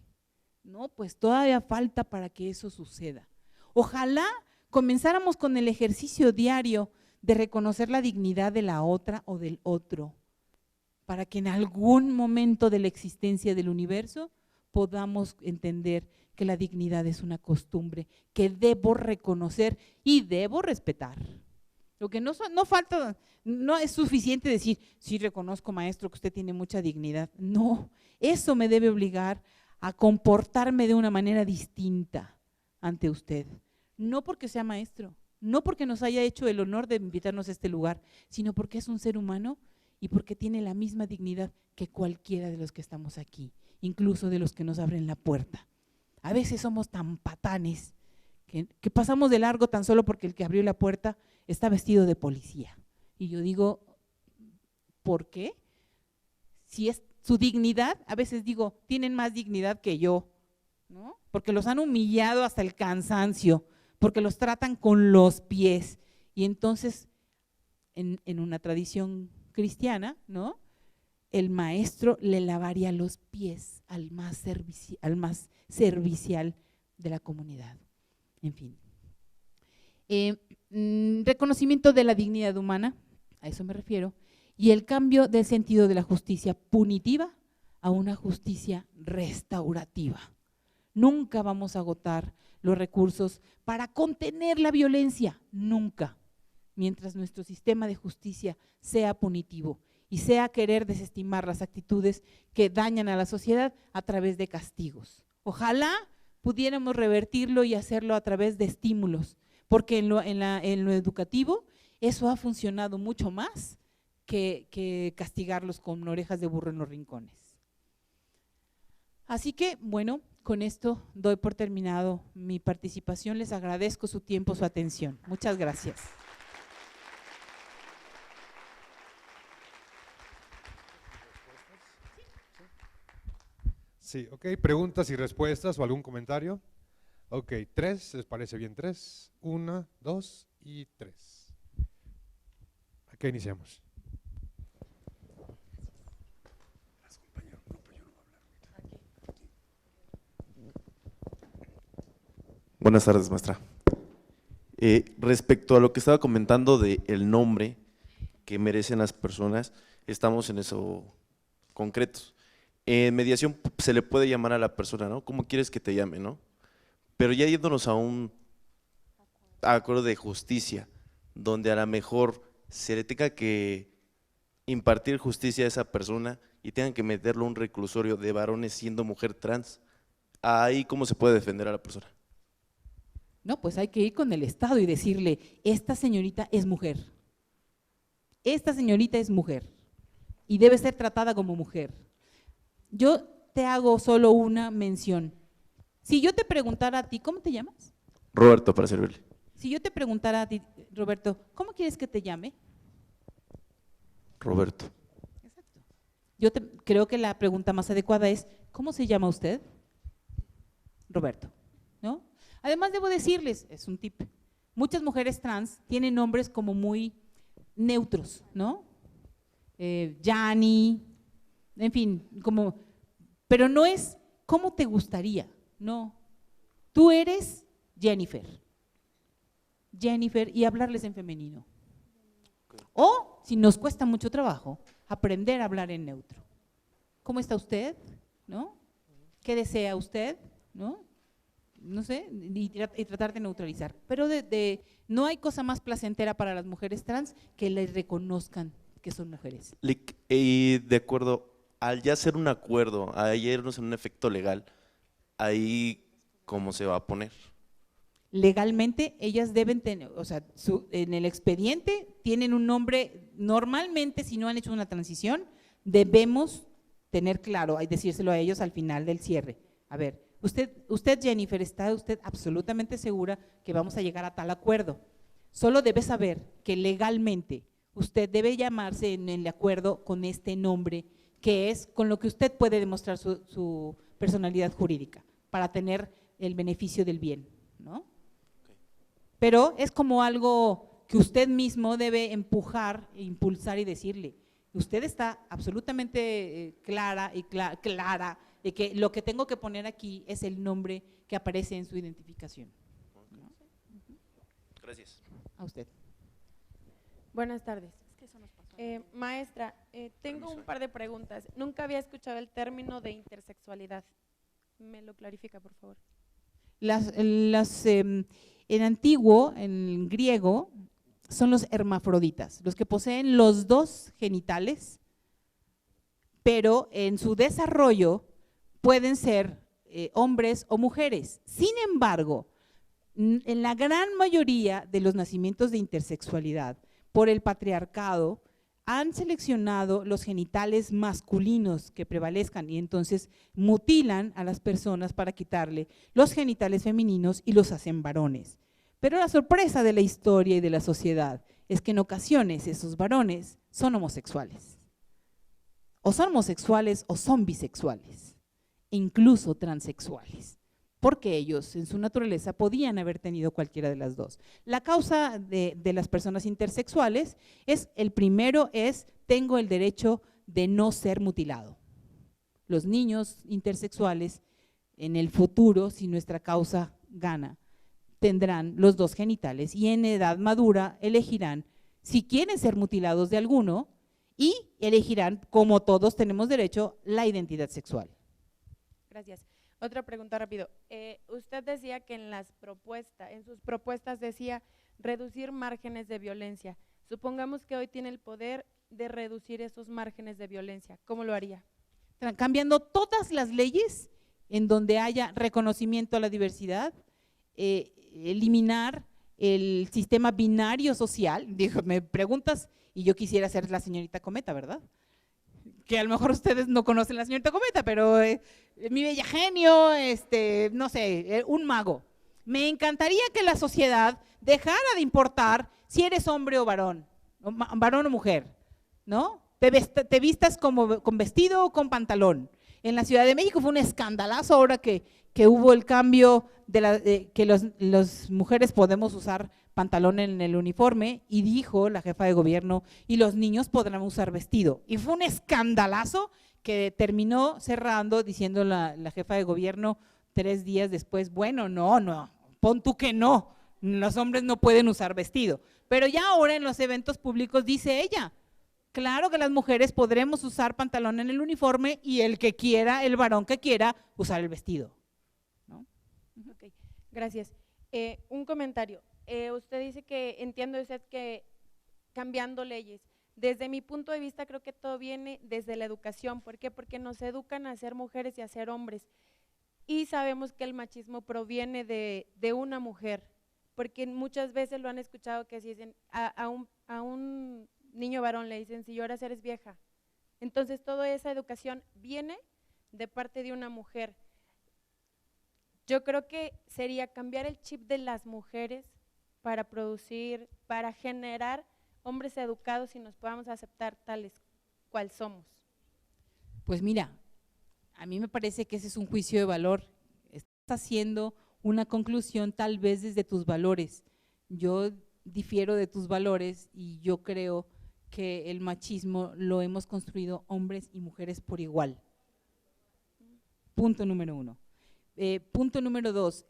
no, pues todavía falta para que eso suceda. Ojalá comenzáramos con el ejercicio diario de reconocer la dignidad de la otra o del otro, para que en algún momento de la existencia del universo podamos entender que la dignidad es una costumbre que debo reconocer y debo respetar. Lo que no falta, no es suficiente decir, sí reconozco, maestro, que usted tiene mucha dignidad. No, eso me debe obligar a comportarme de una manera distinta ante usted. No porque sea maestro, no porque nos haya hecho el honor de invitarnos a este lugar, sino porque es un ser humano y porque tiene la misma dignidad que cualquiera de los que estamos aquí, incluso de los que nos abren la puerta. A veces somos tan patanes que pasamos de largo tan solo porque el que abrió la puerta está vestido de policía. Y yo digo, ¿por qué? Si es su dignidad, a veces digo, tienen más dignidad que yo, ¿no? Porque los han humillado hasta el cansancio, porque los tratan con los pies. Y entonces, en una tradición cristiana, ¿no?, el maestro le lavaría los pies al más servicial de la comunidad. En fin. Reconocimiento de la dignidad humana, a eso me refiero, y el cambio del sentido de la justicia punitiva a una justicia restaurativa. Nunca vamos a agotar los recursos para contener la violencia, nunca, mientras nuestro sistema de justicia sea punitivo y sea querer desestimar las actitudes que dañan a la sociedad a través de castigos. Ojalá pudiéramos revertirlo y hacerlo a través de estímulos, porque en lo educativo eso ha funcionado mucho más que castigarlos con orejas de burro en los rincones. Así que, bueno, con esto doy por terminado mi participación. Les agradezco su tiempo, su atención. Muchas gracias. Sí, ok. ¿Preguntas y respuestas o algún comentario? Ok, 3, ¿les parece bien? 3, 1, 2 y 3. Aquí iniciamos. Buenas tardes, maestra. Respecto a lo que estaba comentando del nombre que merecen las personas, estamos en eso concretos. En mediación se le puede llamar a la persona, ¿no? ¿Cómo quieres que te llame, no? Pero ya yéndonos a un acuerdo de justicia, donde a lo mejor se le tenga que impartir justicia a esa persona y tengan que meterlo a un reclusorio de varones siendo mujer trans, ahí ¿cómo se puede defender a la persona? No, pues hay que ir con el Estado y decirle, esta señorita es mujer. Esta señorita es mujer y debe ser tratada como mujer. Yo te hago solo una mención. Si yo te preguntara a ti, ¿cómo te llamas? Roberto, para servirle. Si yo te preguntara a ti, Roberto, ¿cómo quieres que te llame? Roberto. Exacto. Creo que la pregunta más adecuada es, ¿cómo se llama usted? Roberto, ¿no? Además debo decirles, es un tip, muchas mujeres trans tienen nombres como muy neutros, ¿no? Yani, en fin, pero no es ¿cómo te gustaría? No, tú eres Jennifer, y hablarles en femenino. O, si nos cuesta mucho trabajo, aprender a hablar en neutro. ¿Cómo está usted? ¿No? ¿Qué desea usted? ¿No? No sé, y tratar de neutralizar. Pero no hay cosa más placentera para las mujeres trans que les reconozcan que son mujeres. Y de acuerdo, al ya hacer un acuerdo, a irnos en un efecto legal, ahí ¿cómo se va a poner? Legalmente ellas deben tener, o sea, en el expediente tienen un nombre, normalmente si no han hecho una transición, debemos tener claro, hay decírselo a ellos al final del cierre. A ver, usted Jennifer, ¿está usted absolutamente segura que vamos a llegar a tal acuerdo? Solo debe saber que legalmente usted debe llamarse en el acuerdo con este nombre, que es con lo que usted puede demostrar su personalidad jurídica para tener el beneficio del bien, ¿no? Pero es como algo que usted mismo debe empujar, impulsar y decirle, usted está absolutamente clara de que lo que tengo que poner aquí es el nombre que aparece en su identificación. ¿No? Gracias. A usted. Buenas tardes. Maestra, tengo un par de preguntas. Nunca había escuchado el término de intersexualidad. ¿Me lo clarifica, por favor? En antiguo, en griego, son los hermafroditas, los que poseen los dos genitales, pero en su desarrollo pueden ser hombres o mujeres. Sin embargo, en la gran mayoría de los nacimientos de intersexualidad, por el patriarcado, han seleccionado los genitales masculinos que prevalezcan y entonces mutilan a las personas para quitarle los genitales femeninos y los hacen varones. Pero la sorpresa de la historia y de la sociedad es que en ocasiones esos varones son homosexuales. O son homosexuales o son bisexuales, e incluso transexuales, porque ellos en su naturaleza podían haber tenido cualquiera de las dos. La causa de las personas intersexuales es, el primero es, tengo el derecho de no ser mutilado. Los niños intersexuales en el futuro, si nuestra causa gana, tendrán los dos genitales y en edad madura elegirán si quieren ser mutilados de alguno y elegirán, como todos tenemos derecho, la identidad sexual. Gracias. Otra pregunta rápido. Usted decía que en sus propuestas decía reducir márgenes de violencia. Supongamos que hoy tiene el poder de reducir esos márgenes de violencia. ¿Cómo lo haría? Cambiando todas las leyes en donde haya reconocimiento a la diversidad, eliminar el sistema binario social. Dijo, me preguntas y yo quisiera ser la señorita Cometa, ¿verdad? Que a lo mejor ustedes no conocen a la señorita Cometa, pero mi bella genio, no sé, un mago. Me encantaría que la sociedad dejara de importar si eres hombre o varón o mujer, ¿no? Te vistas con vestido o con pantalón. En la Ciudad de México fue un escandalazo ahora que hubo el cambio que las mujeres podemos usar pantalón en el uniforme y dijo la jefa de gobierno, y los niños podrán usar vestido. Y fue un escandalazo que terminó cerrando diciendo la jefa de gobierno 3 días después, bueno, no, pon tú que no, los hombres no pueden usar vestido. Pero ya ahora en los eventos públicos dice ella, claro que las mujeres podremos usar pantalón en el uniforme y el que quiera, el varón que quiera, usar el vestido, ¿no? Ok, gracias. Un comentario. Usted dice que, entiende usted que cambiando leyes. Desde mi punto de vista creo que todo viene desde la educación. ¿Por qué? Porque nos educan a ser mujeres y a ser hombres. Y sabemos que el machismo proviene de una mujer, porque muchas veces lo han escuchado que si dicen a un niño varón le dicen, si lloras eres vieja. Entonces toda esa educación viene de parte de una mujer. Yo creo que sería cambiar el chip de las mujeres para producir, para generar hombres educados y nos podamos aceptar tales cual somos. Pues mira, a mí me parece que ese es un juicio de valor. Estás haciendo una conclusión tal vez desde tus valores. Yo difiero de tus valores y yo creo que el machismo lo hemos construido hombres y mujeres por igual. Punto número 1. Punto número 2,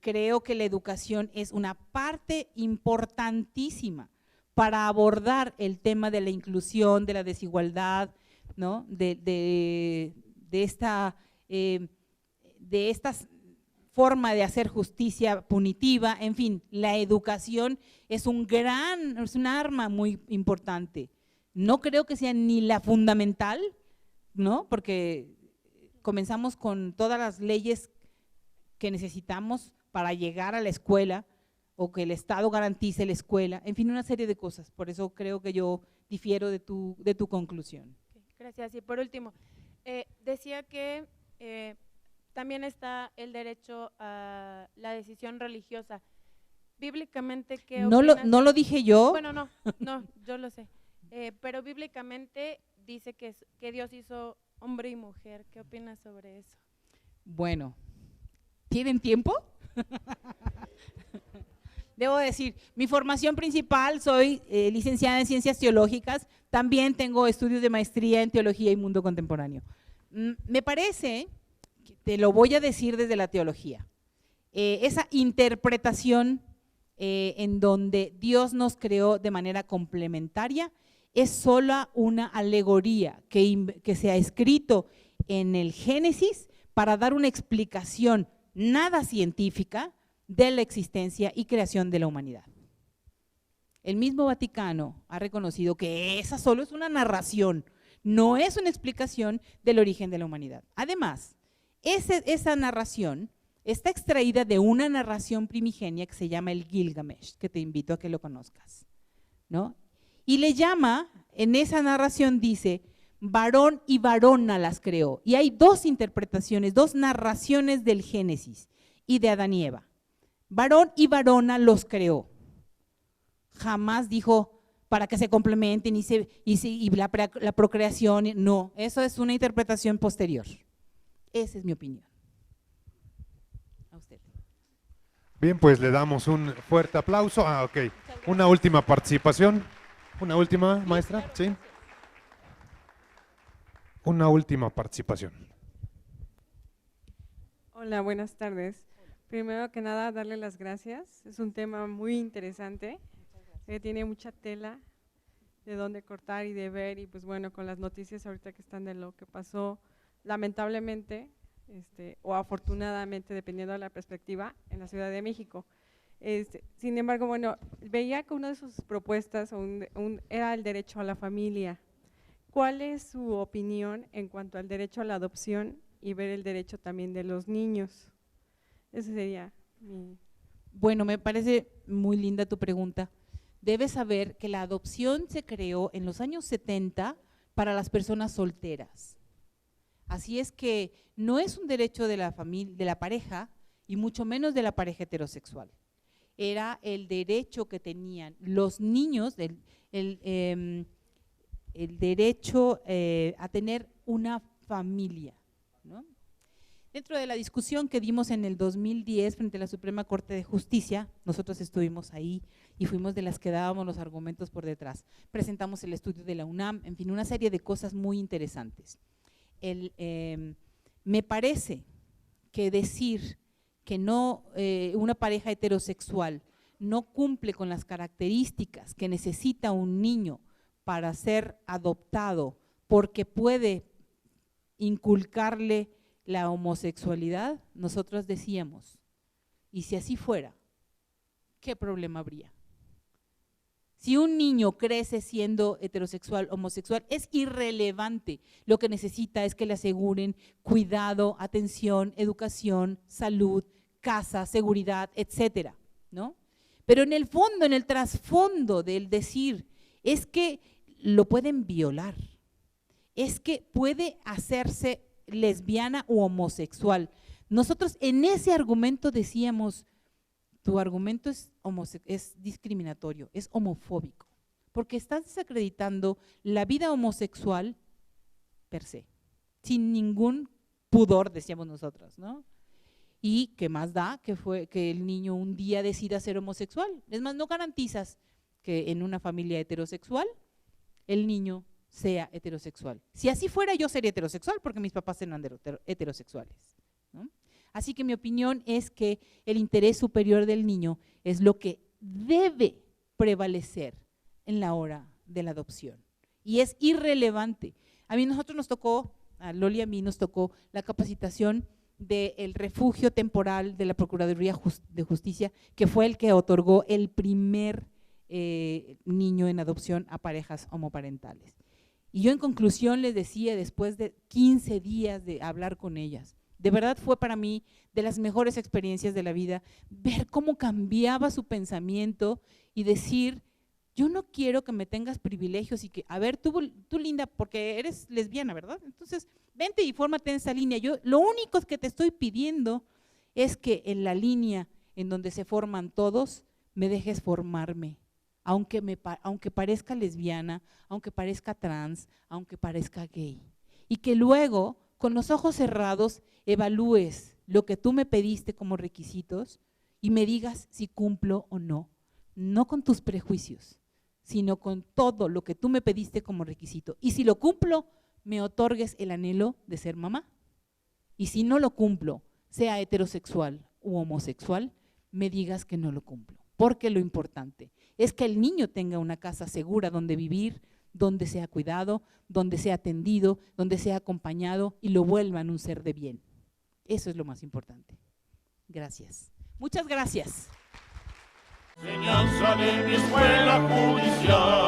creo que la educación es una parte importantísima para abordar el tema de la inclusión, de la desigualdad, ¿no? de esta forma de hacer justicia punitiva. En fin, la educación es un arma muy importante. No creo que sea ni la fundamental, ¿no? Porque comenzamos con todas las leyes que necesitamos para llegar a la escuela o que el Estado garantice la escuela, en fin, una serie de cosas. Por eso creo que yo difiero de tu conclusión. Gracias. Y por último, decía que también está el derecho a la decisión religiosa. Bíblicamente, ¿qué opinas? No lo dije yo. Bueno, no, yo lo sé. Pero bíblicamente dice que Dios hizo hombre y mujer. ¿Qué opinas sobre eso? Bueno, ¿tienen tiempo? Debo decir, mi formación principal, soy licenciada en Ciencias Teológicas, también tengo estudios de maestría en Teología y Mundo Contemporáneo. Me parece, te lo voy a decir desde la teología, esa interpretación en donde Dios nos creó de manera complementaria es sola una alegoría que se ha escrito en el Génesis para dar una explicación nada científica de la existencia y creación de la humanidad. El mismo Vaticano ha reconocido que esa solo es una narración, no es una explicación del origen de la humanidad. Además, esa narración está extraída de una narración primigenia que se llama el Gilgamesh, que te invito a que lo conozcas, ¿no? Y le llama, en esa narración dice, varón y varona las creó. Y hay dos interpretaciones, dos narraciones del Génesis y de Adán y Eva. Varón y varona los creó. Jamás dijo para que se complementen y la procreación. No, eso es una interpretación posterior. Esa es mi opinión. A usted. Bien, pues le damos un fuerte aplauso. Ok. Una última participación. Una última, maestra. Sí. Una última participación. Hola, buenas tardes. Primero que nada, darle las gracias. Es un tema muy interesante. Tiene mucha tela de dónde cortar y de ver, y pues bueno, con las noticias ahorita que están de lo que pasó, lamentablemente, o afortunadamente, dependiendo de la perspectiva, en la Ciudad de México. Sin embargo, bueno, veía que una de sus propuestas era el derecho a la familia. ¿Cuál es su opinión en cuanto al derecho a la adopción y ver el derecho también de los niños? Ese sería mi… Bueno, me parece muy linda tu pregunta. Debes saber que la adopción se creó en los años 70 para las personas solteras. Así es que no es un derecho de la familia, de la pareja, y mucho menos de la pareja heterosexual. Era el derecho que tenían los niños, el derecho a tener una familia, ¿no? Dentro de la discusión que dimos en el 2010 frente a la Suprema Corte de Justicia, nosotros estuvimos ahí y fuimos de las que dábamos los argumentos por detrás. Presentamos el estudio de la UNAM, en fin, una serie de cosas muy interesantes. Me parece que decir que no, una pareja heterosexual no cumple con las características que necesita un niño para ser adoptado porque puede inculcarle la homosexualidad, nosotros decíamos, y si así fuera, ¿qué problema habría? Si un niño crece siendo heterosexual, homosexual, es irrelevante. Lo que necesita es que le aseguren cuidado, atención, educación, salud, casa, seguridad, etcétera, ¿no? Pero en el fondo, en el trasfondo del decir, es que lo pueden violar, es que puede hacerse lesbiana u homosexual. Nosotros en ese argumento decíamos, tu argumento es discriminatorio, es homofóbico, porque estás desacreditando la vida homosexual per se, sin ningún pudor, decíamos nosotros, ¿no? Y qué más da que el niño un día decida ser homosexual. Es más, no garantizas que en una familia heterosexual el niño sea heterosexual. Si así fuera, yo sería heterosexual porque mis papás eran heterosexuales, ¿no? Así que mi opinión es que el interés superior del niño es lo que debe prevalecer en la hora de la adopción. Y es irrelevante. Nosotros nos tocó, a Loli y a mí nos tocó la capacitación del refugio temporal de la Procuraduría de Justicia, que fue el que otorgó el primer niño en adopción a parejas homoparentales. Y yo en conclusión les decía, después de 15 días de hablar con ellas, de verdad fue para mí de las mejores experiencias de la vida, ver cómo cambiaba su pensamiento y decir, yo no quiero que me tengas privilegios y que, a ver, tú linda, porque eres lesbiana, ¿verdad? Entonces, vente y fórmate en esa línea. Yo lo único que te estoy pidiendo es que en la línea en donde se forman todos, me dejes formarme. Aunque parezca lesbiana, aunque parezca trans, aunque parezca gay. Y que luego, con los ojos cerrados, evalúes lo que tú me pediste como requisitos y me digas si cumplo o no. No con tus prejuicios, sino con todo lo que tú me pediste como requisito. Y si lo cumplo, me otorgues el anhelo de ser mamá. Y si no lo cumplo, sea heterosexual u homosexual, me digas que no lo cumplo. Porque lo importante es que el niño tenga una casa segura donde vivir, donde sea cuidado, donde sea atendido, donde sea acompañado y lo vuelvan un ser de bien. Eso es lo más importante. Gracias. Muchas gracias. Enseñanza de mi escuela judicial.